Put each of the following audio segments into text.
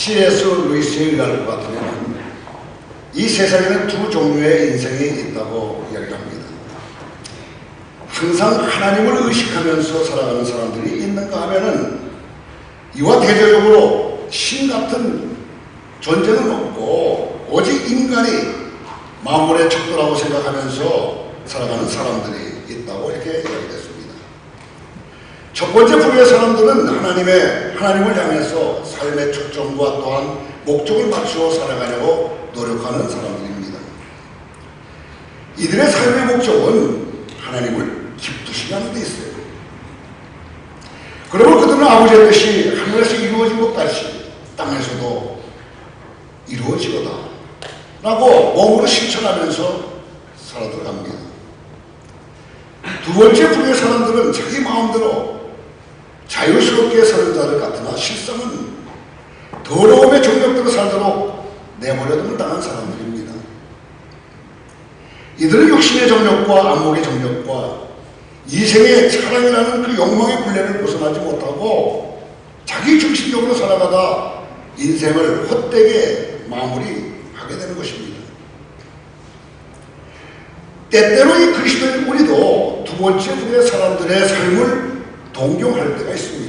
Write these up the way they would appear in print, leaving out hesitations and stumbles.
C.S. 루이스에 의할 것 같으면 이 세상에는 두 종류의 인생이 있다고 이야기합니다. 항상 하나님을 의식하면서 살아가는 사람들이 있는가 하면은 이와 대조적으로 신 같은 존재는 없고 오직 인간이 만물의 척도라고 생각하면서 살아가는 사람들이 있다고 이렇게 이야기됐습니다. 첫 번째 부류의 사람들은 하나님을 향해서 삶의 초점과 또한 목적을 맞추어 살아가려고 노력하는 사람들입니다. 이들의 삶의 목적은 하나님을 기쁘시게 하는 데 있어요. 그러면 그들은 아버지의 뜻이 하늘에서 이루어진 것 같이 땅에서도 이루어지거다 라고 몸으로 실천하면서 살아들어갑니다. 두 번째 부류의 사람들은 자기 마음대로 자유스럽게 사는 자들 같으나 실상은 더러움의 정력대로 살도록 내버려둠을 당한 사람들입니다. 이들은 육신의 정력과 안목의 정력과 이생의 사랑이라는 그 욕망의 굴레를 벗어나지 못하고 자기 중심적으로 살아가다 인생을 헛되게 마무리하게 되는 것입니다. 때때로 이 그리스도인 우리도 두 번째 부류의 사람들의 삶을 동경할 때가 있습니다.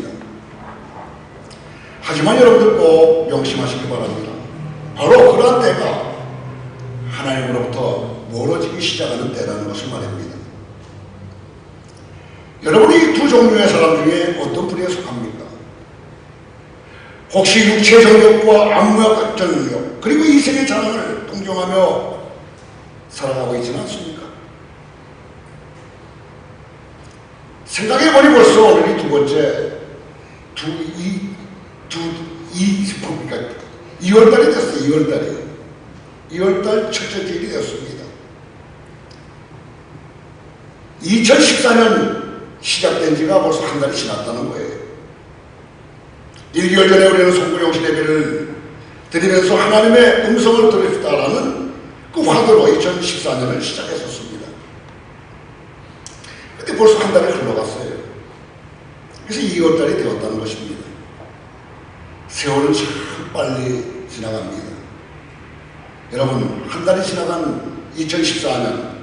하지만 여러분들 꼭 명심하시기 바랍니다. 바로 그러한 때가 하나님으로부터 멀어지기 시작하는 때라는 것을 말합니다. 여러분이 이 두 종류의 사람 중에 어떤 부류에 속합니까? 혹시 육체의 정력과 안무의 정력 그리고 이생의 자랑을 동경하며 살아가고 있지는 않습니까? 생각해보니 벌써 오늘이 두 번째 2월달이 됐어요. 2월달 첫째 주일이 되었습니다. 2014년 시작된 지가 벌써 한 달이 지났다는 거예요. 1개월 전에 우리는 송구영신 예배를 드리면서 하나님의 음성을 들읍시다라는 그 화두로 2014년을 시작했었습니다. 근데 벌써 한 달이 흘러갔어요. 그래서 2월달이 되었다는 것입니다. 세월은 참 빨리 지나갑니다. 여러분, 한 달이 지나간 2014년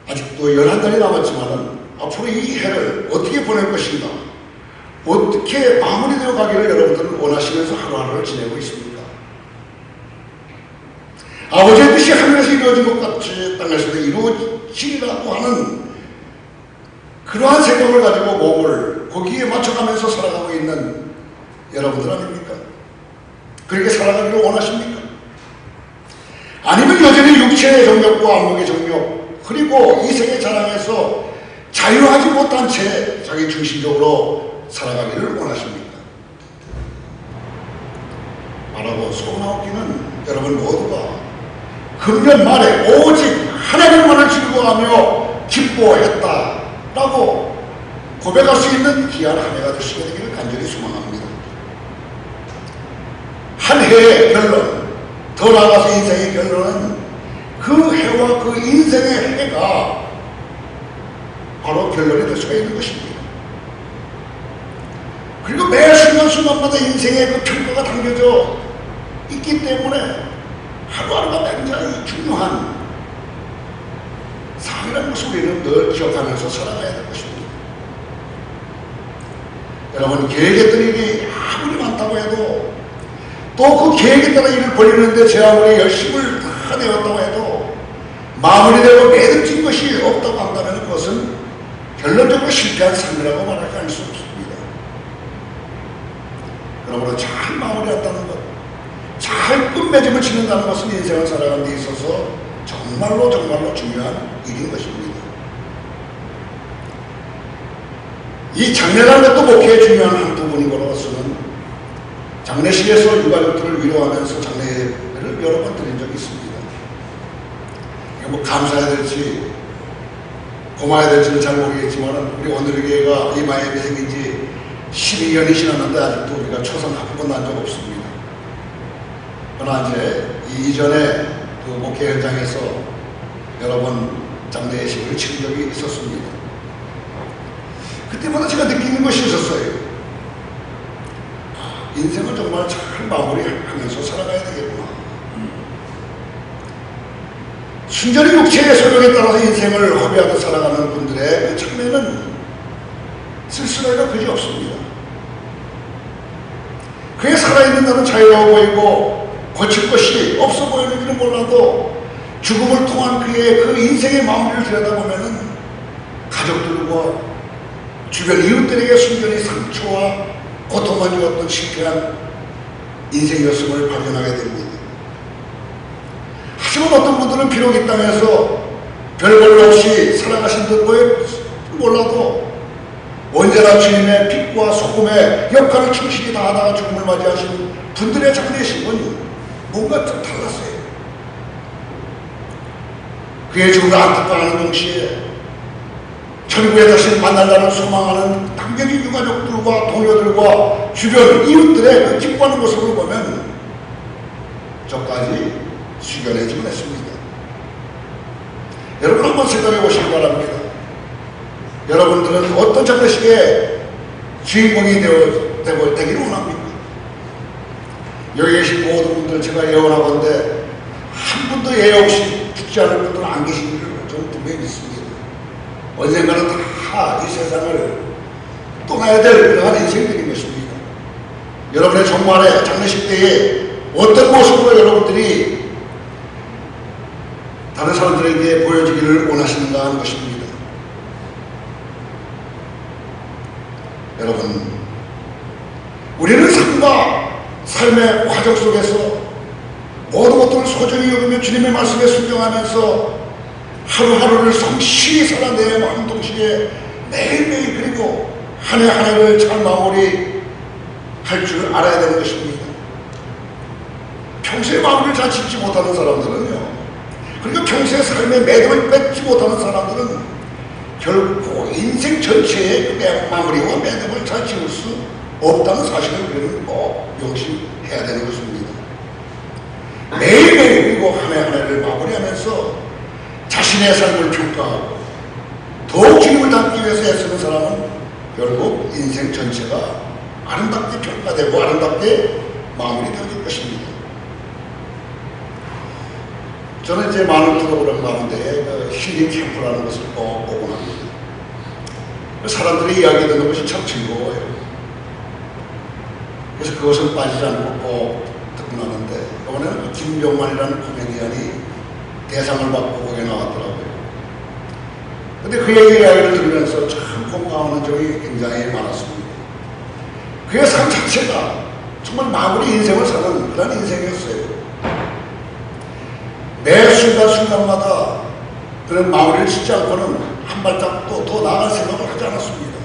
아직도 11달이 남았지만 앞으로 이 해를 어떻게 보낼 것인가, 어떻게 마무리되어 가기를 여러분들은 원하시면서 하루하루를 지내고 있습니까? 아버지의 뜻이 하늘에서 이루어진 것 같이 땅에서도 이루어지리라고 하는 그러한 생각을 가지고 몸을 거기에 맞춰가면서 살아가고 있는 여러분들 아닙니까? 그렇게 살아가기를 원하십니까? 아니면 여전히 육체의 정력과 안목의 정력 그리고 이생의 자랑에서 자유하지 못한 채 자기 중심적으로 살아가기를 원하십니까? 말하고 소나옵기는 여러분 모두가 금년 말에 오직 하나님만을 즐거워하며 기뻐했다라고 고백할 수 있는 귀한 한 해가 되시게 되기를 간절히 소망합니다. 한 해의 결론, 더 나아가서 인생의 결론은 그 해와 그 인생의 해가 바로 결론이 될 수가 있는 것입니다. 그리고 매 순간순간마다 인생의 그 평가가 담겨져 있기 때문에 하루하루가 굉장히 중요한 삶이라는 것을 우리는 늘 기억하면서 살아가야 될 것입니다. 여러분, 계획했던 일이 아무리 많다고 해도 또 그 계획에 따라 일을 벌이는데 제 아무리 열심을 다 내었다고 해도 마무리되고 매듭진 것이 없다고 한다면 그것은 결론적으로 실패한 삶이라고 말할 수 없습니다. 그러므로 잘 마무리했다는 것, 잘 끝맺음을 짓는다는 것은 인생을 살아가는 데 있어서 정말로 중요한 일인 것입니다. 이 장례라는 것도 목회의 중요한 한 부분인 것으로서는 장례식에서 유가족들을 위로하면서 장례를 여러 번 드린 적이 있습니다. 뭐 감사해야 될지 고마워야 될지는 잘 모르겠지만 우리 오늘교회가 이마에 생긴 지 12년이 지났는데 아직도 우리가 초상 한 번도 난 적 없습니다. 그러나 이제 이전에 그 목회 현장에서 여러 번 장례식을 치른 적이 있었습니다. 그때마다 제가 느끼는 것이 있었어요. 인생을 정말 잘 잘 마무리하면서 살아가야 되겠구나. 순전히 육체의 소욕에 따라서 인생을 허비하듯 살아가는 분들의 그 측면은 쓸쓸하기가 그지 없습니다. 그게 살아있는 나는 자유로워 보이고 거칠 것이 없어 보이는지는 몰라도 죽음을 통한 그의 그 인생의 마무리를 들여다보면은 가족들과 주변 이웃들에게 순전히 상처와 고통만 주었던 실패한 인생이었음을 발견하게 됩니다. 하지만 어떤 분들은 비록 이 땅에서 별걸 없이 살아가신 듯 몰라도 언제나 주님의 빛과 소금의 역할을 충실히 다하다가 죽음을 맞이하신 분들의 장례식은 뭔가 좀 달랐어요. 그의 죽음을 안타까워하는 동시에 천국에 다시 만날라는 소망하는 당겨진 유가족들과 동료들과 주변 이웃들의 그 기뻐하는 모습을 보면 저까지 숙연해지곤 했습니다. 여러분 한번 생각해 보시기 바랍니다. 여러분들은 어떤 장례식의 주인공이 되기를 원합니까? 여기 계신 모든 분들 제가 예언하건대 한 분도 예외 없이 죽지 않을 분들은 안 계시기를 저는 분명히 믿습니다. 언젠가는 다 이 세상을 떠나야 될 그러한 인생들인 것입니다. 여러분의 정말의 장례식 때에 어떤 모습으로 여러분들이 다른 사람들에게 보여주기를 원하시는가 하는 것입니다. 여러분, 우리는 삶과 삶의 과정 속에서 모든 것들을 소중히 여기며 주님의 말씀에 순종하면서 하루하루를 성실히 살아내야 하는 동시에 매일매일 그리고 한 해 한 해를 잘 마무리할 줄 알아야 되는 것입니다. 평소에 마무리를 잘 짓지 못하는 사람들은요, 그리고 평소에 삶의 매듭을 맺지 못하는 사람들은 결코 인생 전체의 마무리와 매듭을 잘 지을 수 없다는 사실을 우리는 꼭 명심해야 되는 것입니다. 매일매일 그리고 한 해 한 해를 마무리하면서 자신의 삶을 평가하고 더욱 주님을 닮기 위해서 애쓰는 사람은 결국 인생 전체가 아름답게 평가되고 아름답게 마무리되어질 것입니다. 저는 이제 많은 프로그램 가운데 그 힐링 캠프라는 것을 꼭 보곤 합니다. 사람들이 이야기 듣는 것이 참 즐거워요. 그래서 그것은 빠지지 않고 꼭 듣고 나는데 이번에는 김병만이라는 코미디언이 대상을 받고 거기에 나왔더라고요. 근데 그의 이야기를 들으면서 참 공감하는 점이 굉장히 많았습니다. 그의 삶 자체가 정말 마무리 인생을 사는 그런 인생이었어요. 매 순간순간마다 그런 마무리를 짓지 않고는 한 발짝도 더 나아갈 생각을 하지 않았습니다.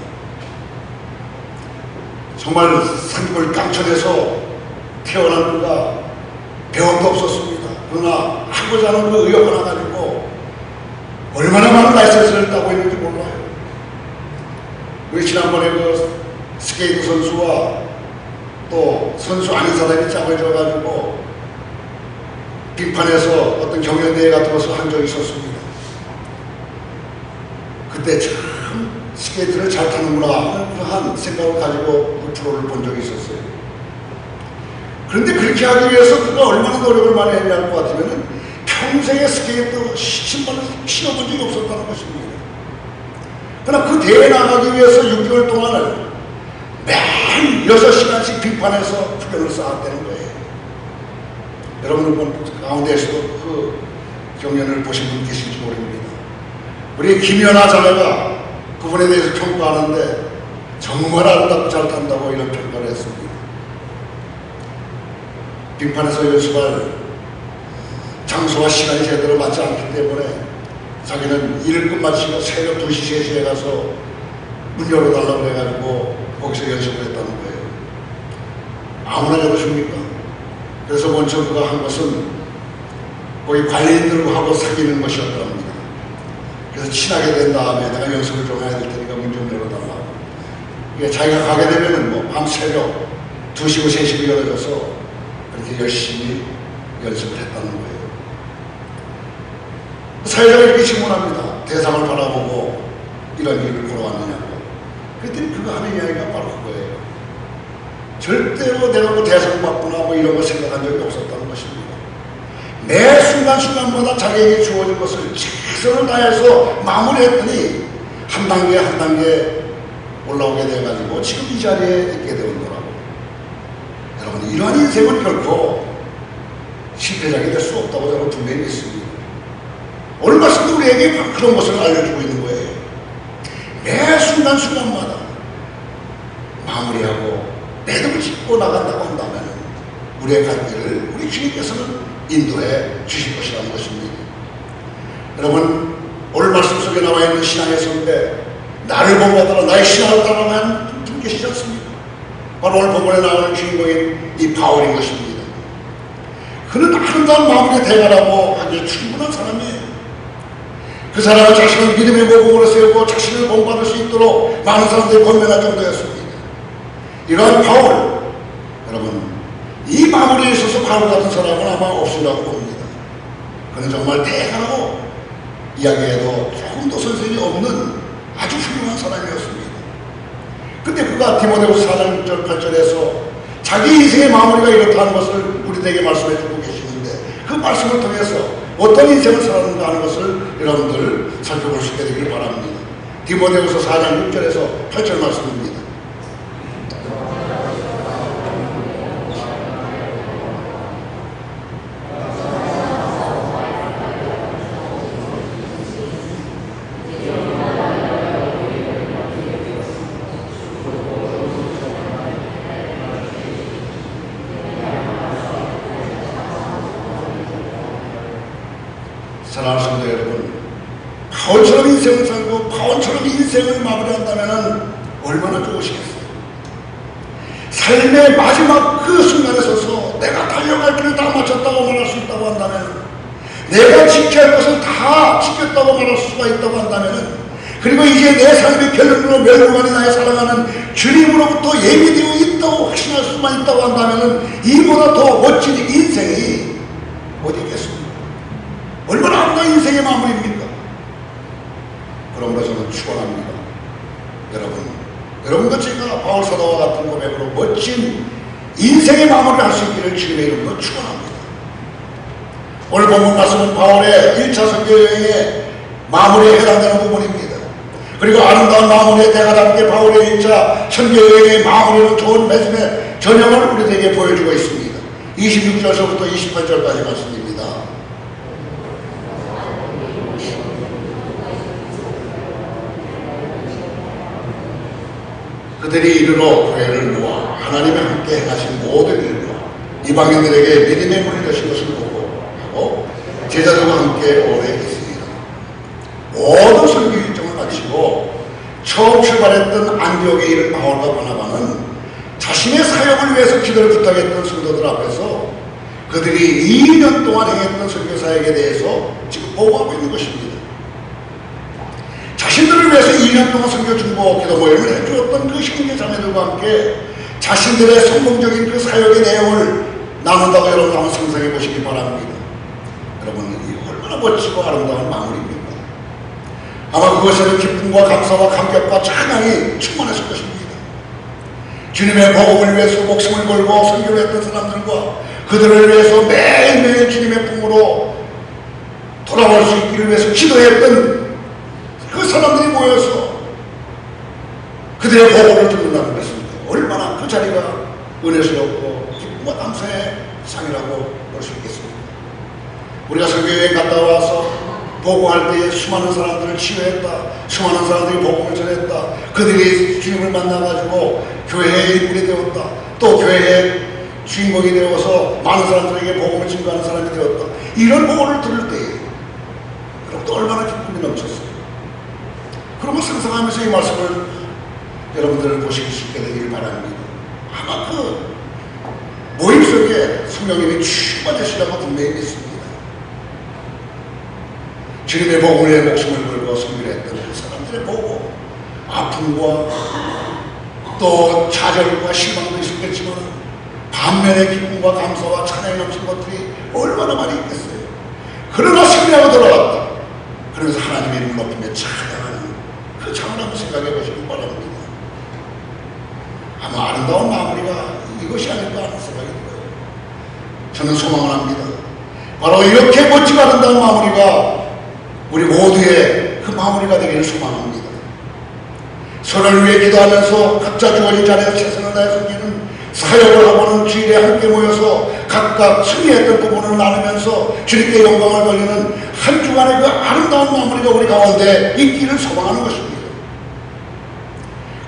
정말 산골 깡천에서 태어난 그가 배움도 없었습니다. 그러나 하고자 하는 그 의욕 하나 가지고 얼마나 많은 라이센스를 따고 있는지 몰라요. 우리 지난번에 그 스케이트 선수와 또 선수 아닌 사람이 짝을 줘가지고 빙판에서 어떤 경연대회 같은 것을 한 적이 있었습니다. 그때 참 스케이트를 잘 타는구나 하는 그러한 생각을 가지고 그 프로를 본 적이 있었어요. 그런데 그렇게 하기 위해서 그가 얼마나 노력을 많이 했냐 할 것 같으면 평생에 스케이트 신발을 신어본 적이 없었다는 것입니다. 그러나 그 대회에 나가기 위해서 6개월 동안을 매일 6시간씩 빙판에서 훈련을 쌓았다는 거예요. 여러분 가운데에서도 그 경연을 보신 분 계실지 모릅니다. 우리 김연아 자매가 그분에 대해서 평가하는데 정말 아름답고 잘 탄다고 이런 평가를 했습니다. 빙판에서 연습할 장소와 시간이 제대로 맞지 않기 때문에 자기는 일을 끝마치고 새벽 2시, 3시에 가서 문 열어달라고 해가지고 거기서 연습을 했다는 거예요. 아무나 열어줍니까? 그래서 먼저 그가 한 것은 거기 관리인들하고 사귀는 것이었다고 합니다. 그래서 친하게 된 다음에 내가 연습을 좀 해야 될 테니까 문 좀 열어달라고. 그러니까 자기가 가게 되면은 뭐 밤 새벽 2시고 3시고 열어줘서 그렇게 열심히 연습을 했다는 거예요. 사회자가 이렇게 질문합니다. 대상을 바라보고 이런 일을 보러 왔느냐고. 그랬더니 그가 하는 이야기가 바로 그거예요. 절대로 내가 뭐 대상받거나 뭐 이런 거 생각한 적이 없었다는 것입니다. 매 순간순간마다 자기에게 주어진 것을 최선을 다해서 마무리했더니 한 단계 한 단계 올라오게 돼가지고 지금 이 자리에 있게 되었더라고요. 여러분, 이러한 인생은 결코 실패작이 될 수 없다고 저는 분명히 믿습니다. 오늘 말씀도 우리에게 그런 것을 알려주고 있는 거예요. 매 순간순간마다 마무리하고 매듭을 짓고 나간다고 한다면 우리의 갈 길을 우리 주님께서는 인도해 주실 것이라는 것입니다. 여러분, 오늘 말씀 속에 나와 있는 신앙의 선배, 나를 본받아라, 나의 신앙을 따라가는 분 계시지 않습니까? 바로 오늘 본문에 나오는 주인공인 이 바울인 것입니다. 그는 아름다운 마무리의 대가라고 하기에 충분한 사람이에요. 그 사람은 자신을 믿음의 모범으로 세우고 자신을 본받을 수 있도록 많은 사람들이 권면할 정도였습니다. 이러한 바울, 여러분, 이 마무리에 있어서 바울 같은 사람은 아마 없으라고 봅니다. 그는 정말 대가라고 이야기해도 조금도 선생이 없는 아주 훌륭한 사람이었습니다. 근데 그가 디모데후서 4장 6절 8절에서 자기 인생의 마무리가 이렇다는 것을 우리에게 말씀해 주고 계시는데 그 말씀을 통해서 어떤 인생을 살았는가 하는 것을 여러분들 살펴볼 수 있게 되길 바랍니다. 디모데후서 4장 6절에서 8절 말씀입니다. 사랑하는 성도 여러분, 바울처럼 인생을 살고 바울처럼 인생을 마무리한다면 얼마나 좋으시겠어요. 삶의 마지막 그 순간에 서서 내가 달려갈 길을 다 마쳤다고 말할 수 있다고 한다면, 내가 지켜야 할 것을 다 지켰다고 말할 수가 있다고 한다면, 그리고 이제 내 삶의 결론으로 멸류관이 나의 사랑하는 주님으로부터 예비되어 있다고 확신할 수만 있다고 한다면 이보다 더 멋진 인생이 어디 있겠습니까? 얼마나 아름다운 인생의 마무리입니까? 그러므로 저는 축원합니다. 여러분도 제가 바울 사도와 같은 고백으로 멋진 인생의 마무리를 할 수 있기를 주님의 이름으로 축원합니다. 오늘 본문 말씀은 바울의 1차 선교 여행의 마무리에 해당되는 부분입니다. 그리고 아름다운 마무리의 대가답게 바울의 1차 선교 여행의 마무리는 좋은 맺음의 전형을 우리에게 보여주고 있습니다. 26절서부터 28절까지 말씀입니다. 그들이 이르러 교회를 모아 하나님의 함께 행하신 모든 일과 이방인들에게 믿음의 문을 여신 것을 보고 하고 제자들과 함께 오래 있습니다. 모든 설교 일정을 마치고 처음 출발했던 안디옥에 이른 바울과 바나바는 자신의 사역을 위해서 기도를 부탁했던 성도들 앞에서 그들이 2년 동안 행했던 설교 사역에 대해서 지금 보고하고 있는 것입니다. 자신들을 위해서 2년 동안 선교 중보 기도 모임을 해주었던 그 형제 자매들과 함께 자신들의 성공적인 그 사역의 내용을 나눈다고 여러분 한번 상상해 보시기 바랍니다. 여러분, 이 얼마나 멋지고 아름다운 마무리입니까? 아마 그것에는 기쁨과 감사와 감격과 찬양이 충만했을 것입니다. 주님의 복음을 위해서 목숨을 걸고 선교를 했던 사람들과 그들을 위해서 매일매일 주님의 품으로 돌아올 수 있기를 위해서 기도했던 그 사람들이 모여서 그들의 복음을 듣는다는 것입니다. 얼마나 그 자리가 은혜스럽고 기쁨과 감사의 상이라고 볼 수 있겠습니다. 우리가 선교여행 갔다 와서 보고할 때에 수많은 사람들을 치유했다, 수많은 사람들이 복음을 전했다, 그들이 주님을 만나가지고 교회의 일꾼이 되었다, 또 교회의 주인공이 되어서 많은 사람들에게 복음을 증거하는 사람이 되었다, 이런 복음을 들을 때에 여러분도 얼마나 기쁨이 넘쳤어요. 그런 걸 상상하면서 이 말씀을 여러분들을 보실 수 있게 되기를 바랍니다. 아마 그 모임 속에 성령님이 충만하시라고 분명히 믿습니다. 주님의 복음을 위해 목숨을 걸고 섬기려 했던 그 사람들의 복음, 아픔과 또 좌절과 실망도 있었겠지만 반면에 기쁨과 감사와 찬양이 넘친 것들이 얼마나 많이 있겠어요. 그러나 승리하고 돌아왔다. 그러면서 하나님의 이름을 높이며 찬양하는 그 장을 한번 생각해 보시기 바랍니다. 아마 아름다운 마무리가 이것이 아닐까 하는 생각이 들어요. 저는 소망을 합니다. 바로 이렇게 멋지고 아름다운 마무리가 우리 모두의 그 마무리가 되기를 소망합니다. 서로를 위해 기도하면서 각자 주어진 자리에서 최선을 다해 섬기는 사역을 하고는 주일에 함께 모여서 각각 승리했던 부분을 나누면서 주님께 영광을 돌리는 한 주간의 그 아름다운 마무리가 우리 가운데 있기를 소망하는 것입니다.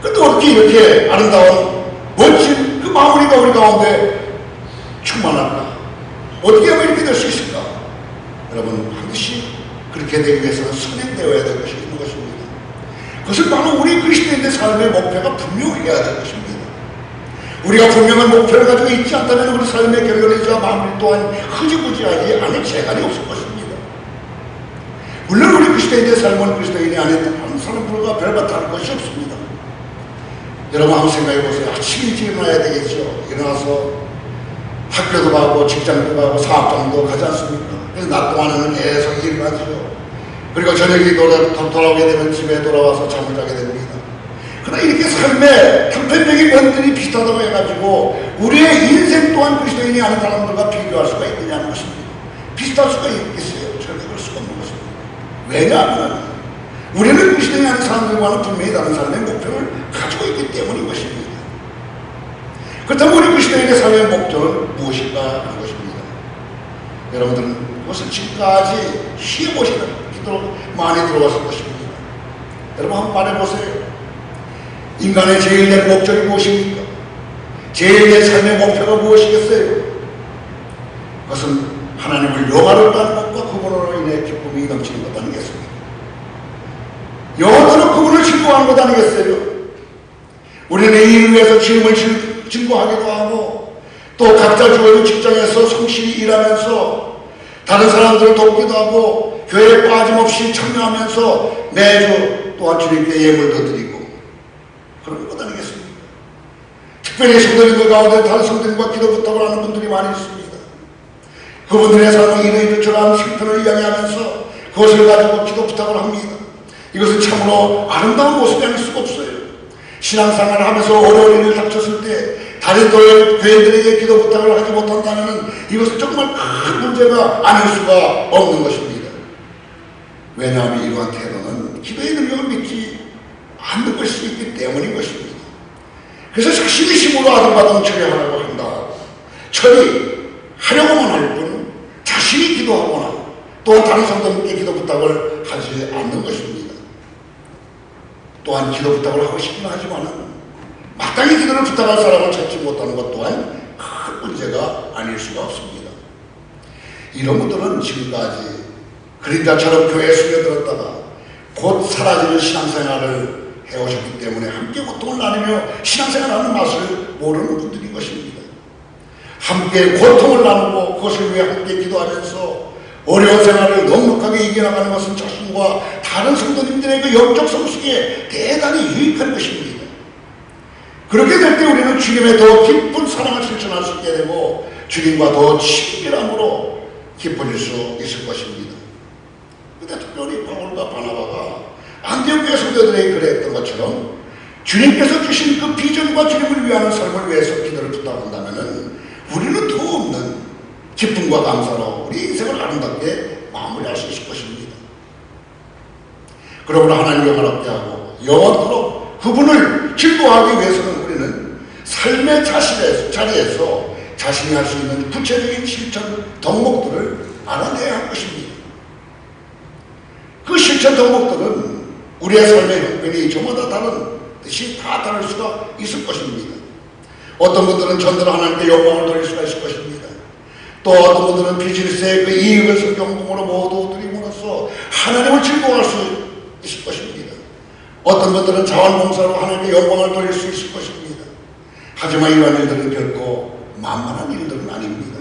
그런데 어떻게 이렇게 아름다운 멋진 그 마무리가 우리 가운데 충만할까? 어떻게 하면 이렇게 될 수 있을까? 여러분, 반드시 그렇게 되기 위해서는 선행되어야 될 것이 있는 것입니다. 그것은 바로 우리 그리스도인의 삶의 목표가 분명해야 될 것입니다. 우리가 분명한 목표를 가지고 있지 않다면 우리 삶의 결론이자 마무리 또한 흐지부지하지 않을 재간이 없을 것입니다. 물론 우리 그리스도인의 삶은 그리스도인이 아닌 다른 사람들과 별반 다른 것이 없습니다. 여러분 한번 생각해 보세요. 아침 일찍 일어나야 되겠죠. 일어나서 학교도 가고 직장도 가고 사업장도 가지 않습니까? 그래서 낮 동안에는 계속 일을 하죠. 그리고 저녁에 돌아오게 되면 집에 돌아와서 잠을 자게 됩니다. 그러나 이렇게 삶의 형편적인 면들이 비슷하다고 해가지고 우리의 인생 또한 그리스도인이 아닌 사람들과 비교할 수가 있느냐는 것입니다. 비슷할 수가 있겠어요? 절대 그럴 수가 없는 것입니다. 왜냐하면 우리는 그리스도인이 아닌 사람들과는 분명히 다른 삶의 목표를 가지고 있기 때문인 것입니다. 그렇다면 우리 그리스도인의 삶의 목표는 무엇일까 하는 것입니다. 여러분들은 그것을 지금까지 쉬어보시는 기도로 많이 들어왔을 것입니다. 여러분 한번 말해보세요. 인간의 제일 내 목적이 무엇입니까? 제일 내 삶의 목표가 무엇이겠어요? 그것은 하나님을 영화롭게 하는 것과 그분으로 인해 기쁨이 넘치는 것 아니겠습니까? 영원토록 그분을 즐거워하는 것 아니겠어요? 우리는 이 일을 위해서 주님을 증거하기도 하고 또 각자 주어진 직장에서 성실히 일하면서 다른 사람들을 돕기도 하고 교회에 빠짐없이 참여하면서 매주 또한 주님께 예물도 드리고 그런 것 아니겠습니까? 특별히 성도님들 가운데 다른 성도님과 기도 부탁을 하는 분들이 많이 있습니다. 그분들의 삶은 이러이러저러한 형편을 이야기하면서 그것을 가지고 기도 부탁을 합니다. 이것은 참으로 아름다운 모습이 아닐 수가 없어요. 신앙생활을 하면서 어려운 일을 닥쳤을 때 다른 교인들에게 기도 부탁을 하지 못한다면 이것은 정말 큰 문제가 아닐 수가 없는 것입니다. 왜냐하면 이러한 태도는 기도의 능력을 믿지 않는 것이 있기 때문인 것입니다. 그래서 자신의 힘으로 아등바등 처리하라고 한다. 처리하려고만 할 뿐 자신이 기도하거나 또한 다른 성도님께 기도 부탁을 하지 않는 것입니다. 또한 기도 부탁을 하고 싶긴 하지만 마땅히 기도를 부탁할 사람을 찾지 못하는 것 또한 큰 문제가 아닐 수가 없습니다. 이런 분들은 지금까지 그림자처럼 교회에 숨겨들었다가 곧 사라지는 신앙생활을 해오셨기 때문에 함께 고통을 나누며 신앙생활하는 맛을 모르는 분들인 것입니다. 함께 고통을 나누고 그것을 위해 함께 기도하면서 어려운 생활을 넉넉하게 이겨나가는 것은 자신과 다른 성도님들의 그 영적 성숙에 대단히 유익한 것입니다. 그렇게 될 때 우리는 주님의 더 깊은 사랑을 실천할 수 있게 되고 주님과 더 친밀함으로 깊어질 수 있을 것입니다. 그런데 특별히 바울과 바나바가 안디옥 교회 성도들에게 그랬던 것처럼 주님께서 주신 그 비전과 주님을 위하는 삶을 위해서 기도를 부탁한다면 우리는 더 없는 기쁨과 감사로 우리 인생을 아름답게 마무리할 수 있을 것입니다. 그러므로 하나님 영화롭게 하고 영원토록 그분을 즐거워하기 위해서는 우리는 삶의 자리에서 자신이 할 수 있는 구체적인 실천 덕목들을 알아내야 할 것입니다. 그 실천 덕목들은 우리의 삶의 형편이 저마다 다른 듯이 다 다를 수가 있을 것입니다. 어떤 분들은 전도로 하나님께 영광을 돌릴 수가 있을 것입니다. 또 어떤 분들은 비즈니스의 그 이익을 성경공으로 모두 드림으로써 하나님을 즐거워할 수 있을 것입니다. 어떤 분들은 자원봉사로 하나님께 영광을 돌릴 수 있을 것입니다. 하지만 이러한 일들은 결코 만만한 일들은 아닙니다.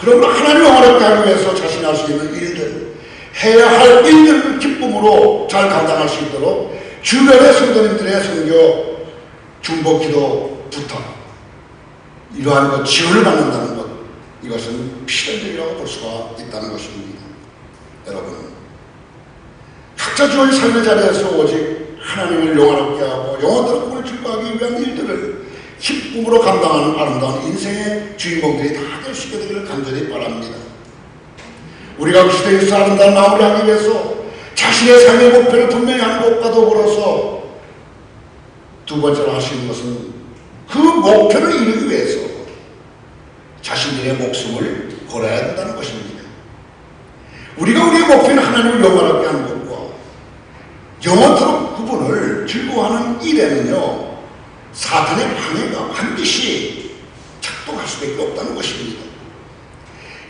그러므로 하나님을 영화롭게 하기 위해서 자신이 할 수 있는 일들, 해야 할 일들을 기쁨으로 잘 감당할 수 있도록 주변의 성도님들의 선교, 중보, 기도, 부탁 이러한 것 지원을 받는다는 것, 이것은 필연적이라고 볼 수가 있다는 것입니다. 여러분, 각자 주어진 삶의 자리에서 오직 하나님을 영화롭게 하고 영원토록 그분을 즐거워하기 위한 일들을 기쁨으로 감당하는 아름다운 인생의 주인공들이 다 될 수 있게 되기를 간절히 바랍니다. 우리가 그 시대에서 아름다운 마무리하기 위해서 자신의 삶의 목표를 분명히 하는 것과 더불어서 두 번째로 하시는 것은 그 목표를 이루기 위해서 자신들의 목숨을 걸어야 된다는 것입니다. 우리가 우리의 목표는 하나님을 영원하게 하는 것과 영원토록 그분을 즐거워하는 일에는요, 사탄의 방해가 반드시 작동할 수밖에 없다는 것입니다.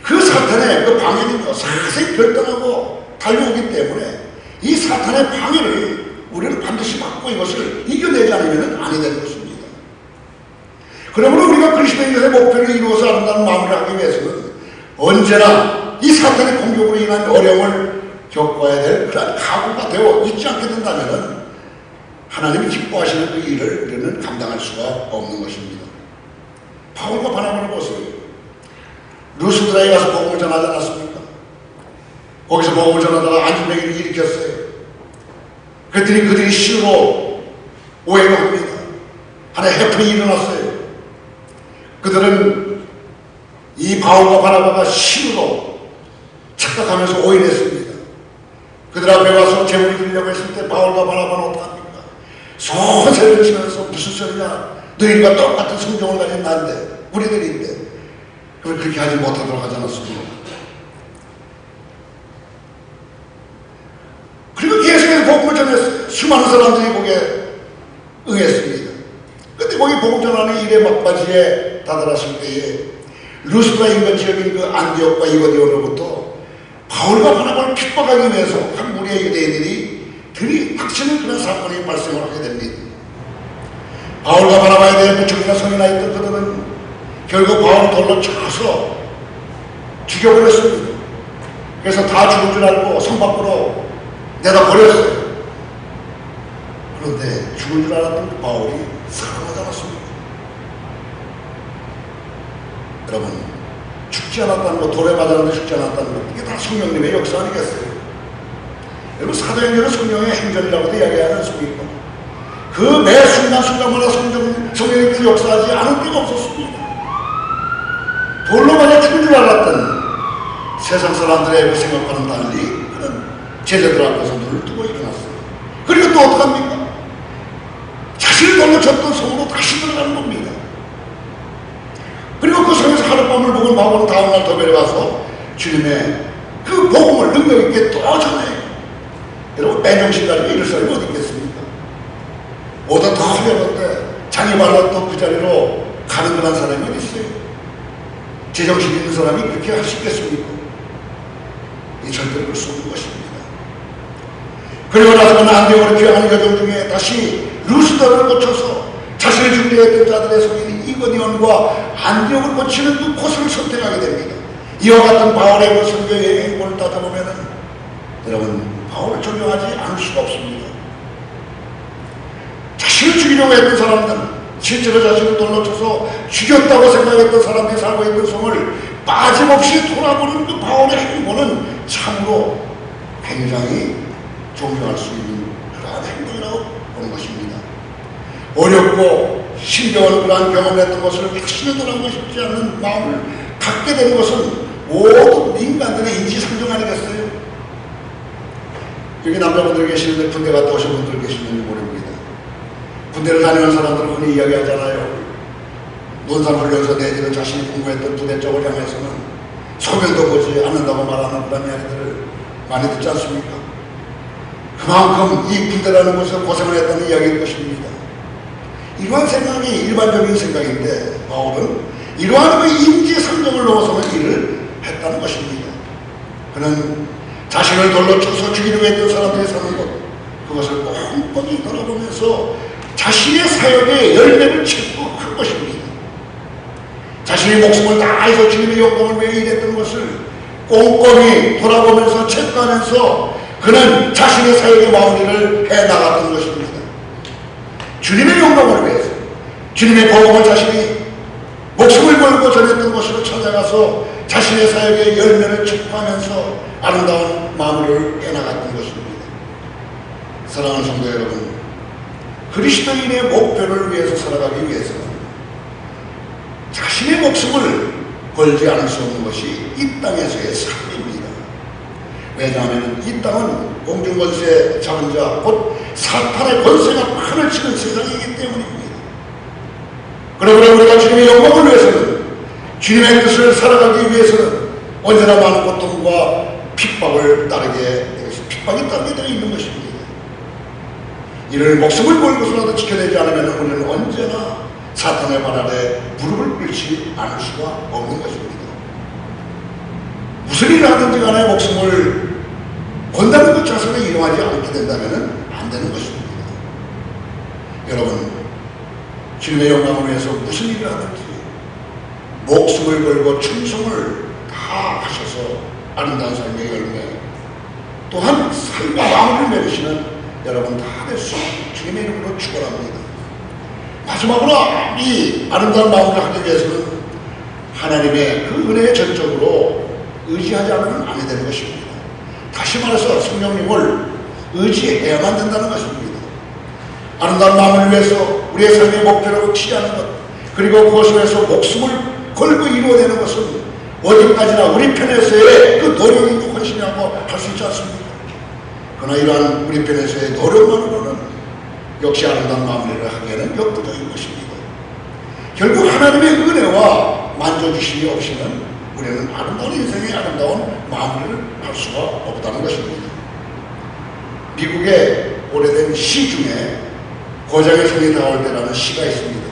그 사탄의 그 방해는요, 사세히 결단하고 달려오기 때문에 이 사탄의 방해를 우리는 반드시 막고 이것을 이겨내지 않으면 아니 되는 것입니다. 그러므로 우리가 그리스도인의 목표를 이루어서 아름다운 마무리를 하기 위해서는 언제나 이 사탄의 공격으로 인한 어려움을 겪어야 될 그런 각오가 되어 있지 않게 된다면 하나님이 기뻐하시는 그 일을 우리는 감당할 수가 없는 것입니다. 바울과 바나바를 보세요. 루스드라에 가서 복음을 전하지 않았습니까? 거기서 복음을 전하다가 안진뱅이를 일으켰어요. 그랬더니 그들이 시로 오해를 합니다. 하나의 해프닝이 일어났어요. 그들은 이 바울과 바나바가 시로 착각하면서 오인했습니다. 그들 앞에 와서 제물을 드리려고 했을 때 바울과 바나바는 어떡합니까? 소세를 치면서 무슨 소리냐? 너희가 똑같은 성경을 가진 나인데, 우리들인데. 그걸 그렇게 하지 못하도록 하지 않았습니까? 그리고 계속해서 복음을 전했어요. 수많은 사람들이 거기에 응했습니다. 근데 거기 복음 전하는 일의 막바지에 다다랐을 때에 루스드라 인근 지역인 그 안디옥과 이고니온으로부터 바울과 바나바를 핍박하기 위해서 한 무리의 유대인들이 들이닥치는 그런 사건이 발생을 하게 됩니다. 바울과 바나바에 대한 부족이나 성이나 있던 그들은 결국 바울을 돌로 쳐서 죽여버렸습니다. 그래서 다 죽은 줄 알고 성 밖으로 내다 버렸어요. 그런데 죽은 줄 알았던 그 바울이 살아나지 않았습니다. 여러분, 죽지 않았다는 것, 돌에 맞았는데 죽지 않았다는 것, 이게 다 성령님의 역사 아니겠어요? 여러분, 사도행전은 성령의 행전이라고도 이야기하지 않습니까? 그 매 순간순간마다 성령님께서 역사하지 않은 때가 없었습니다. 돌로 맞아 죽은 줄 알았던 세상 사람들의 그 생각과는 달리 그런 제자들 앞에서 눈을 뜨고 일어났어요. 그리고 또 어떡합니까? 자신을 돌로 쳤던 성으로 다시 들어가는 겁니다. 그리고 그 성에서 하룻밤을 묵은 바울은 다음날 더 내려와서 주님의 그 복음을 능력 있게 또 전해요. 여러분, 맨정신 가지고 이럴 사람이 어디 있겠습니까? 오다 더 하려는데 장이 말랐던 그 자리로 가는 그런 사람이 어디 있어요? 제정신 있는 사람이 그렇게 할 수 있겠습니까? 이 절대로 그럴 수 없는 것입니다. 그리고 나서 안디옥으로 귀향하는 여정 중에 다시 루스드라를 거쳐서 자신의 준비했던 자들의 성인 이고니온과 안디옥을 거치는 그 코스를 선택하게 됩니다. 이와 같은 바울의 그 선교의 행보를 따져보면은 여러분, 바울을 존경하지 않을 수가 없습니다. 자신을 죽이려고 했던 사람들, 실제로 자신을 돌로 쳐서 죽였다고 생각했던 사람들이 살고 있던 성을 빠짐없이 돌아보는 그 바울의 행보는 참으로 굉장히 존경할 수 있는 그러한 행동이라고 보는 것입니다. 어렵고 힘겨운 그러한 경험을 했던 것을 다시는 돌아보고 싶지 않는 마음을 갖게 되는 것은 모든 인간들의 인지상정 아니겠어요? 여기 남자분들 계시는데 군대 갔다 오신 분들 계시는지 모릅니다. 군대를 다니는 사람들은 흔히 이야기하잖아요. 논산훈련소 내지는 자신이 공부했던 부대 쪽을 향해서는 소변도 보지 않는다고 말하는 그런 이야기들을 많이 듣지 않습니까? 그만큼 이 군대라는 곳에서 고생을 했다는 이야기일 것입니다. 이러한 생각이 일반적인 생각인데 바울은 이러한 그 인지상정을 넘어서는 일을 했다는 것입니다. 그는 자신을 돌로 쳐서 죽이려고 했던 사람들이 사는 것, 그것을 꼼꼼히 돌아보면서 자신의 사역의 열매를 체크한 것입니다. 자신의 목숨을 다해서 주님의 영광을 위해 일했던 것을 꼼꼼히 돌아보면서 체크하면서 그는 자신의 사역의 마무리를 해나갔던 것입니다. 주님의 영광을 위해서 주님의 복음을 자신이 목숨을 걸고 전했던 곳으로 찾아가서 자신의 사역의 열매를 체크하면서 아름다운 마무리를 해나갔던 것입니다. 사랑하는 성도 여러분, 그리스도인의 목표를 위해서 살아가기 위해서는 자신의 목숨을 걸지 않을 수 없는 것이 이 땅에서의 삶입니다. 왜냐하면 이 땅은 공중권세 잡은 자, 곧 사탄의 권세가 판을 치는 세상이기 때문입니다. 그러므로 우리가 주님의 영광을 위해서는, 주님의 뜻을 살아가기 위해서는 언제나 많은 고통과 핍박을 핍박이 따르게 되어 있는 것입니다. 이를 목숨을 걸고서라도 지켜내지 않으면 우리는 언제나 사탄의 발 아래 무릎을 꿇지 않을 수가 없는 것입니다. 무슨 일을 하든지 간에 목숨을 건다는 것 자체를 이용하지 않게 된다면 안 되는 것입니다. 여러분, 주님의 영광을 위해서 무슨 일을 하든지 목숨을 걸고 충성을 다 하셔서 아름다운 삶의 열매, 또한 삶과 마음을 맺으시는 여러분 다 될 수 주님의 이름으로 축원합니다. 마지막으로 이 아름다운 마음을 하기 위해서는 하나님의 그 은혜에 전적으로 의지하지 않으면 안 되는 것입니다. 다시 말해서 성령님을 의지해야만 된다는 것입니다. 아름다운 마음을 위해서 우리의 삶의 목표라고 치자는 것, 그리고 그것을 위해서 목숨을 걸고 이루어내는 것은 어디까지나 우리 편에서의 그 노력이고 헌신이라고 할 수 있지 않습니까? 그러나 이러한 우리 편에서의 노력만으로는 역시 아름다운 마무리를 하기에는 역부족인 것입니다. 결국 하나님의 은혜와 만져주심이 없이는 우리는 아름다운 인생의 아름다운 마무리를 할 수가 없다는 것입니다. 미국의 오래된 시 중에 고장의 성이 닿을 때라는 시가 있습니다.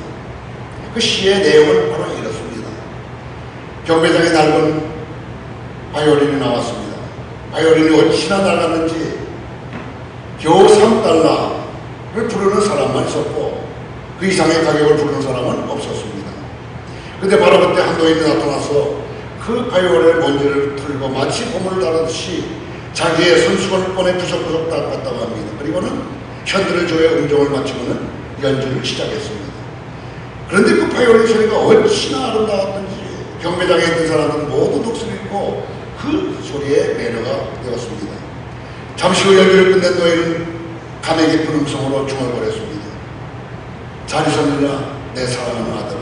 그 시의 내용은 바로 이렇습니다. 경매장에 낡은 바이올린이 나왔습니다. 바이올린이 어찌나 낡았는지 겨우 3달러를 부르는 사람만 있었고 그 이상의 가격을 부르는 사람은 없었습니다. 근데 바로 그때 한 노인이 나타나서 그 바이올린의 먼지를 털고 마치 봄을 다루듯이 자기의 손수건을 꺼내 부석부석 닦았다고 합니다. 그리고는 현들을 조여 음정을 마치고는 연주를 시작했습니다. 그런데 그 바이올린 소리가 어찌나 아름다웠던지 경매장에 있는 사람들은 모두 독수를 읽고 그 소리에 매료가 되었습니다. 잠시 후 연주를 끝낸 노인은 감에 깊은 음성으로 중얼거렸습니다. 잘 있었느냐 내 사랑하는 아들아,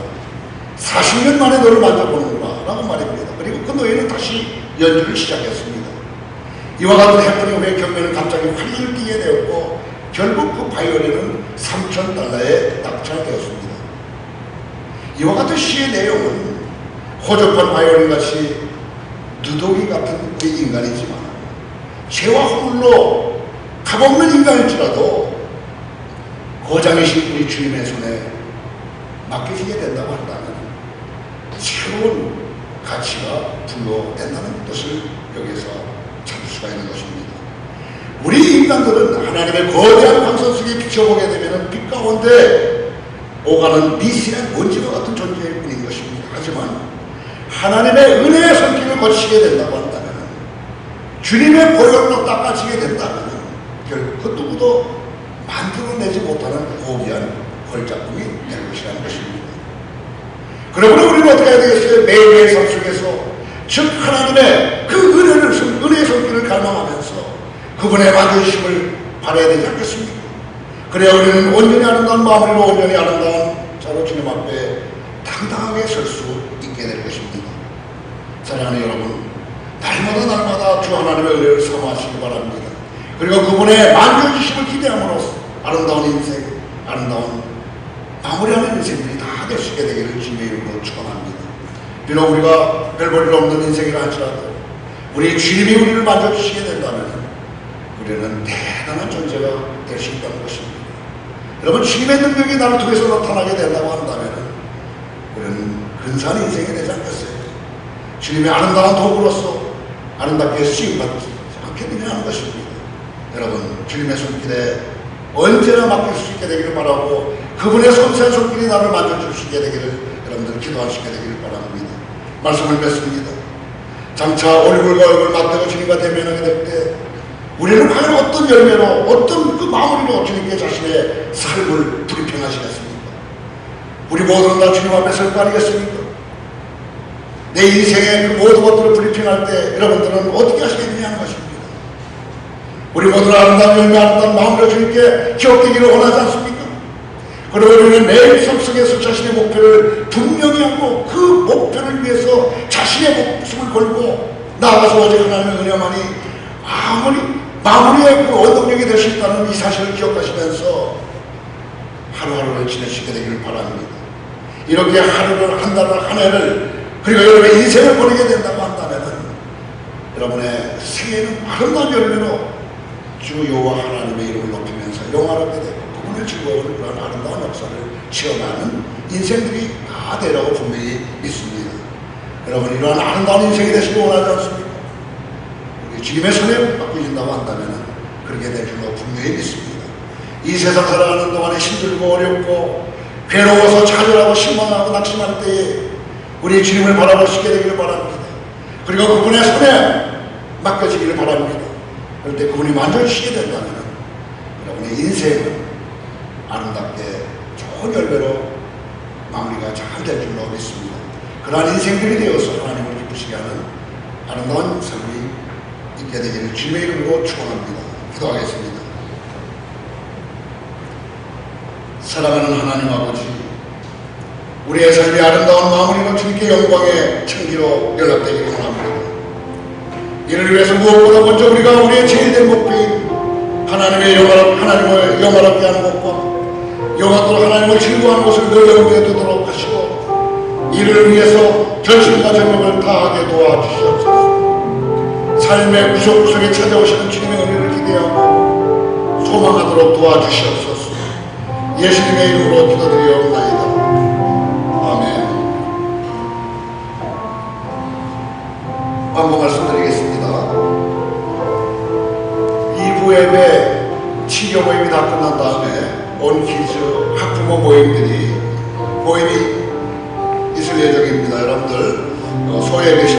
40년 만에 너를 만져보는구나 라고 말입니다. 그리고 그 노인은 다시 연주를 시작했습니다. 이와 같은 해프닝 후에 경매는 갑자기 활기를 띠게 되었고 결국 그 바이올린은 3,000달러에 낙찰되었습니다. 이와 같은 시의 내용은 호접한 바이올린같이 누더기 같은 그 인간이지만 죄와 허물로 값없는 인간일지라도 고장이신 우리 주님의 손에 맡기시게 된다고 한다면 새로운 가치가 부여된다는 뜻을 여기서 찾을 수가 있는 것입니다. 우리 인간들은 하나님의 거대한 광선 속에 비춰보게 되면 빛 가운데 오가는 미세한 먼지와 같은 존재일 뿐인 것입니다. 하지만 하나님의 은혜의 손길을 거치게 된다고 한다면, 주님의 보혈로 닦아지게 된다면 결국 그 누구도 만들어내지 못하는 고귀한 걸작품이 될 것이라는 것입니다. 그러므로 우리는 어떻게 해야 되겠어요? 매일매일 삶 속에서 즉 하나님의 그 은혜의 손길을 갈망하면서 그분의 만져주심을 바라야 되지 않겠습니까? 그래야 우리는 온전히 아름다운 마음으로 온전히 아름다운 자로 주님 앞에 당당하게 설 수 있게 될 것입니다. 사랑하는 여러분, 날마다 주 하나님의 은혜를 사모하시기 바랍니다. 그리고 그분의 만져주심을 기대함으로써 아름다운 인생, 아름다운 마무리하는 인생들이 다 될 수 있게 되기를 주님의 이름으로 축원합니다. 비록 우리가 별 볼 일 없는 인생이라 할지라도 우리 주님이 우리를 만져주시게 된다면 우리는 대단한 존재가 될 수 있다는 것입니다. 여러분, 주님의 능력이 나를 통해서 나타나게 된다고 한다면 우리는 근사한 인생이 되지 않겠어요? 주님의 아름다운 도구로서 아름답게 쓰임받지 않게 되냐는 것입니다. 여러분, 주님의 손길에 언제나 맡길 수 있게 되기를 바라고 그분의 손새 손길이 나를 만져줄 수 있게 되기를 여러분들 기도할 수 있게 되기를 바랍니다. 말씀을 맺습니다. 장차 얼굴과 얼굴 맞대고 주님과 대면하게 될 때 우리는 과연 어떤 열매로, 어떤 그 마무리로 주님께 자신의 삶을 불이평하시겠습니까? 우리 모두는 다 주님 앞에 설 거 아니겠습니까? 내 인생의 그 모든 것들을 불이평할 때 여러분들은 어떻게 하시겠느냐 하는 것입니다. 우리 모두는 아름다운 열매, 아름다운 마음으로 주님께 기억되기를 원하지 않습니까? 그리고 우리는 매일 삶 속에서 자신의 목표를 분명히 하고 그 목숨을 걸고 나아가서 오직 하나님의 은혜만이 마무리의 그 원동력이 될 수 있다는 이 사실을 기억하시면서 하루하루를 지내시게 되기를 바랍니다. 이렇게 하루를, 한 달을, 한 해를, 그리고 여러분의 인생을 보내게 된다고 한다면 여러분의 생애는 아름다운 열매로 주 여호와 하나님의 이름을 높이면서 영화롭게 되고 그분의 즐거운 그런 아름다운 역사를 체험하는 인생들이 다 되라고 분명히 믿습니다. 여러분, 이러한 아름다운 인생이 되시길 원하지 않습니까? 우리 주님의 손에 바꾸신다고 한다면 그렇게 될 줄로 분명히 믿습니다. 이 세상 살아가는 동안에 힘들고 어렵고 괴로워서 좌절하고 실망하고 낙심할 때에 우리 주님을 바라보시게 되기를 바랍니다. 그리고 그분의 손에 맡겨지기를 바랍니다. 그럴 때 그분이 만져주시게 된다면 여러분의 인생은 아름답게 좋은 열매로 마무리가 잘 될 줄로 믿습니다. 그러한 인생들이 되어서 하나님을 기쁘시게 하는 아름다운 삶이 있게 되기를 주님의 이름으로 축원합니다. 기도하겠습니다. 사랑하는 하나님 아버지, 우리의 삶의 아름다운 마무리로 주님께 영광의 청기로 연락되기를 원합니다. 이를 위해서 무엇보다 먼저 우리가 우리의 제일된 목표인 하나님을 영화롭게 하는 것과 영화로 하나님을 즐거워하는 것을 늘 염두에 두도록 하시고 이를 위해서 결심과 전력을 다하게 도와주시옵소서. 삶의 구석구석에 찾아오시는 주님의 은혜를 기대하고 소망하도록 도와주시옵소서. 예수님의 이름으로 기도드리옵나이다. 아멘. 한번 말씀드리겠습니다. 2부 예배 치료 모임이 다 끝난 다음에 온키즈 학부모 모임이 있을 예정입니다. 여러분들 소외 계신